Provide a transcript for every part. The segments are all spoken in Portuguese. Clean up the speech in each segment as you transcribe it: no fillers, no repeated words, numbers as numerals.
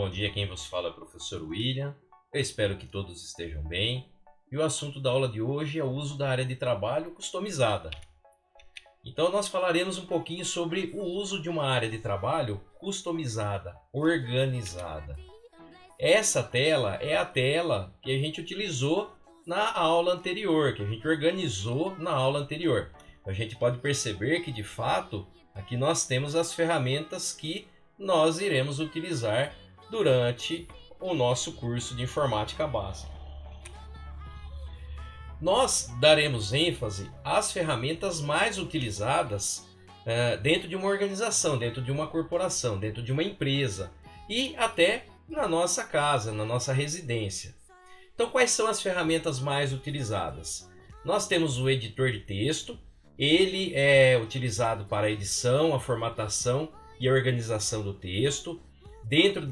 bom dia, quem vos fala é o professor William. Eu espero que todos estejam bem. E o assunto da aula de hoje é o uso da área de trabalho customizada. Então nós falaremos um pouquinho sobre o uso de uma área de trabalho customizada, organizada. Essa tela é a tela que a gente utilizou na aula anterior, que a gente organizou na aula anterior. A gente pode perceber que, de fato, aqui nós temos as ferramentas que nós iremos utilizar durante o nosso curso de informática básica. Nós daremos ênfase às ferramentas mais utilizadas dentro de uma organização, dentro de uma corporação, dentro de uma empresa e até na nossa casa, na nossa residência. Então, quais são as ferramentas mais utilizadas? Nós temos o editor de texto. Ele é utilizado para a edição, a formatação e a organização do texto. Dentro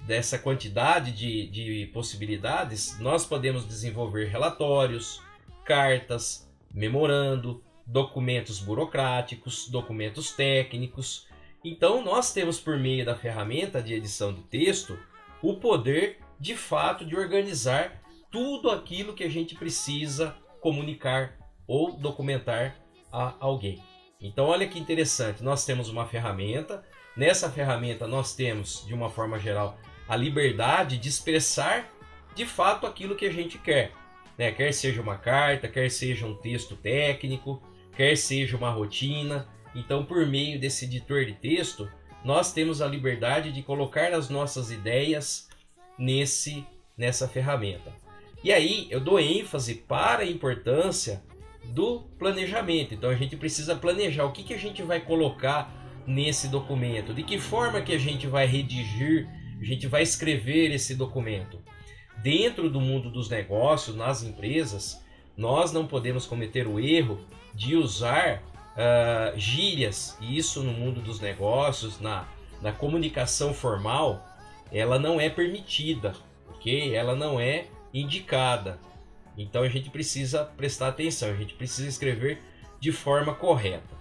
dessa quantidade de possibilidades, nós podemos desenvolver relatórios, cartas, memorando, documentos burocráticos, documentos técnicos. Então, nós temos, por meio da ferramenta de edição de texto, o poder, de fato, de organizar tudo aquilo que a gente precisa comunicar ou documentar a alguém. Então, olha que interessante, nós temos uma ferramenta. Nessa ferramenta nós temos, de uma forma geral, a liberdade de expressar de fato aquilo que a gente quer, né? Quer seja uma carta, quer seja um texto técnico, quer seja uma rotina. Então, por meio desse editor de texto, nós temos a liberdade de colocar as nossas ideias nessa ferramenta. E aí eu dou ênfase para a importância do planejamento. Então a gente precisa planejar o que a gente vai colocar nesse documento, de que forma que a gente vai redigir, a gente vai escrever esse documento. Dentro do mundo dos negócios, nas empresas, nós não podemos cometer o erro de usar gírias. E isso no mundo dos negócios, na comunicação formal, ela não é permitida, ok? Ela não é indicada. Então a gente precisa prestar atenção, a gente precisa escrever de forma correta.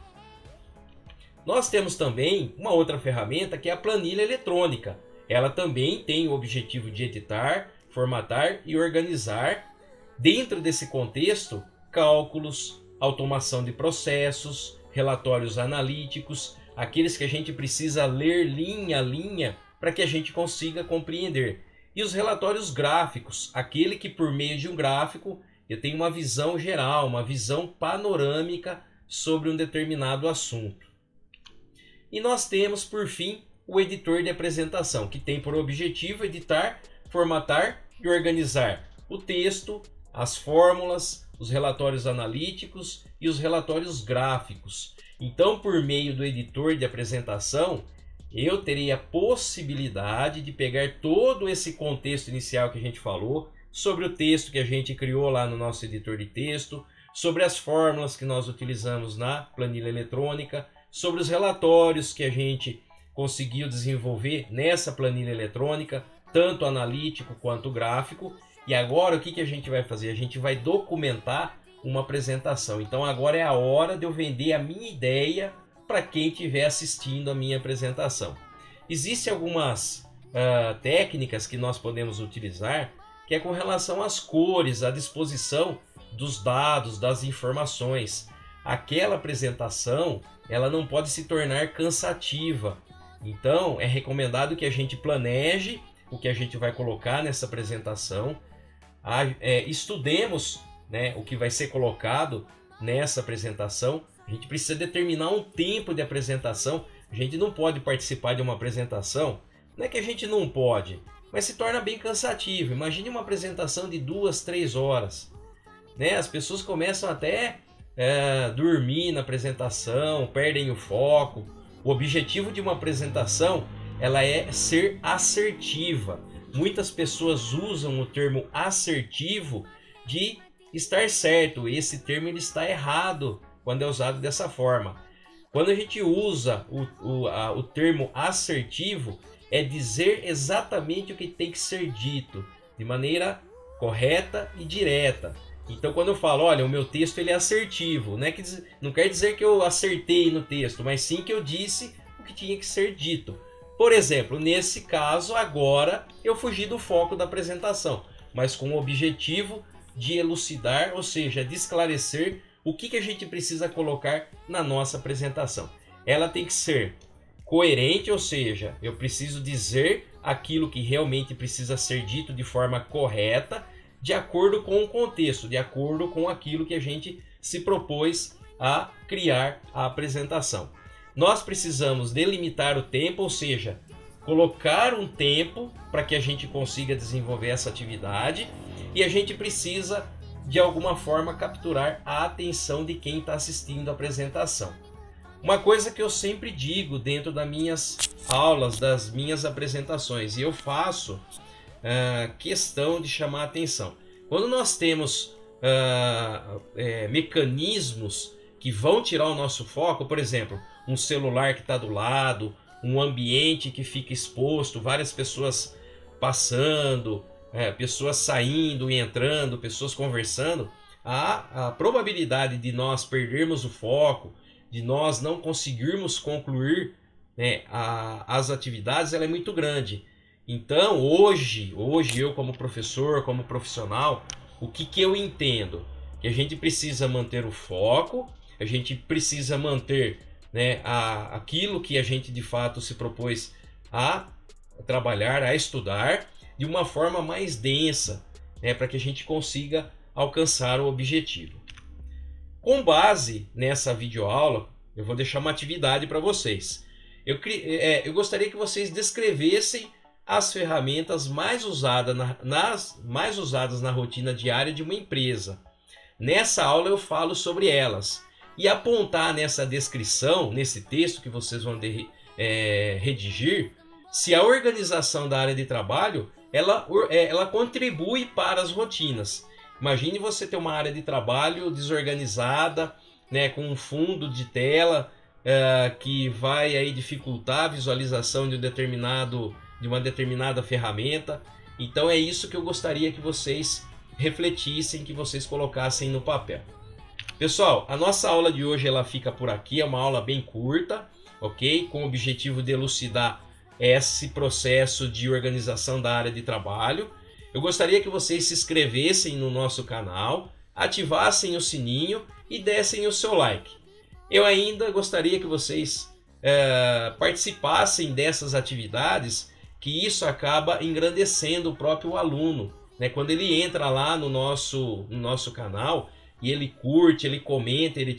Nós temos também uma outra ferramenta que é a planilha eletrônica. Ela também tem o objetivo de editar, formatar e organizar, dentro desse contexto, cálculos, automação de processos, relatórios analíticos, aqueles que a gente precisa ler linha a linha para que a gente consiga compreender. E os relatórios gráficos, aquele que por meio de um gráfico eu tenho uma visão geral, uma visão panorâmica sobre um determinado assunto. E nós temos, por fim, o editor de apresentação, que tem por objetivo editar, formatar e organizar o texto, as fórmulas, os relatórios analíticos e os relatórios gráficos. Então, por meio do editor de apresentação, eu terei a possibilidade de pegar todo esse contexto inicial que a gente falou, sobre o texto que a gente criou lá no nosso editor de texto, sobre as fórmulas que nós utilizamos na planilha eletrônica, sobre os relatórios que a gente conseguiu desenvolver nessa planilha eletrônica, tanto analítico quanto gráfico. E agora o que a gente vai fazer? A gente vai documentar uma apresentação. Então agora é a hora de eu vender a minha ideia para quem estiver assistindo a minha apresentação. Existem algumas técnicas que nós podemos utilizar, que é com relação às cores, à disposição dos dados, das informações. Aquela apresentação, ela não pode se tornar cansativa. Então é recomendado que a gente planeje o que a gente vai colocar nessa apresentação, estudemos, né, o que vai ser colocado nessa apresentação. A gente precisa determinar um tempo de apresentação. A gente não pode participar de uma apresentação, não é que a gente não pode, mas se torna bem cansativo. Imagine uma apresentação de 2, 3 horas. Né? As pessoas começam até dormir na apresentação, perdem o foco. O objetivo de uma apresentação, ela é ser assertiva. Muitas pessoas usam o termo assertivo de estar certo. Esse termo ele está errado quando é usado dessa forma. Quando a gente usa o termo assertivo, é dizer exatamente o que tem que ser dito, de maneira correta e direta. Então, quando eu falo, olha, o meu texto ele é assertivo, não quer dizer que eu acertei no texto, mas sim que eu disse o que tinha que ser dito. Por exemplo, nesse caso agora eu fugi do foco da apresentação, mas com o objetivo de elucidar, ou seja, de esclarecer o que a gente precisa colocar na nossa apresentação. Ela tem que ser coerente, ou seja, eu preciso dizer aquilo que realmente precisa ser dito de forma correta, de acordo com o contexto, de acordo com aquilo que a gente se propôs a criar a apresentação. Nós precisamos delimitar o tempo, ou seja, colocar um tempo para que a gente consiga desenvolver essa atividade, e a gente precisa de alguma forma capturar a atenção de quem está assistindo a apresentação. Uma coisa que eu sempre digo dentro das minhas aulas, das minhas apresentações, e eu faço questão de chamar a atenção. Quando nós temos mecanismos que vão tirar o nosso foco, por exemplo, um celular que está do lado, um ambiente que fica exposto, várias pessoas passando, pessoas saindo e entrando, pessoas conversando, a probabilidade de nós perdermos o foco, de nós não conseguirmos concluir, né, as atividades, ela é muito grande. Então, hoje eu como professor, como profissional, o que eu entendo? Que a gente precisa manter o foco, a gente precisa manter, né, aquilo que a gente de fato se propôs a trabalhar, a estudar, de uma forma mais densa, né, para que a gente consiga alcançar o objetivo. Com base nessa videoaula, eu vou deixar uma atividade para vocês. Eu gostaria que vocês descrevessem as ferramentas mais usadas na rotina diária de uma empresa. Nessa aula eu falo sobre elas. E apontar nessa descrição, nesse texto que vocês vão redigir, se a organização da área de trabalho ela contribui para as rotinas. Imagine você ter uma área de trabalho desorganizada, né, com um fundo de tela que vai aí dificultar a visualização de uma determinada ferramenta. Então é isso que eu gostaria que vocês refletissem, que vocês colocassem no papel. Pessoal, a nossa aula de hoje ela fica por aqui, é uma aula bem curta, ok? Com o objetivo de elucidar esse processo de organização da área de trabalho. Eu gostaria que vocês se inscrevessem no nosso canal, ativassem o sininho e dessem o seu like. Eu ainda gostaria que vocês participassem dessas atividades, que isso acaba engrandecendo o próprio aluno, né? Quando ele entra lá no nosso canal e ele curte, ele comenta, ele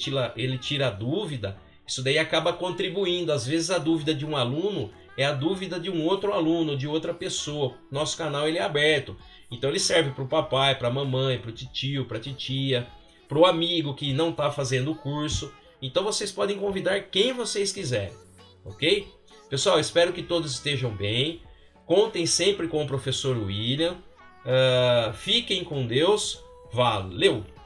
tira a dúvida, isso daí acaba contribuindo. Às vezes a dúvida de um aluno é a dúvida de um outro aluno, de outra pessoa. Nosso canal ele é aberto, então ele serve para o papai, para a mamãe, para o tio, para a titia, para o amigo que não está fazendo o curso. Então vocês podem convidar quem vocês quiserem, ok? Pessoal, espero que todos estejam bem. Contem sempre com o professor William. Fiquem com Deus. Valeu!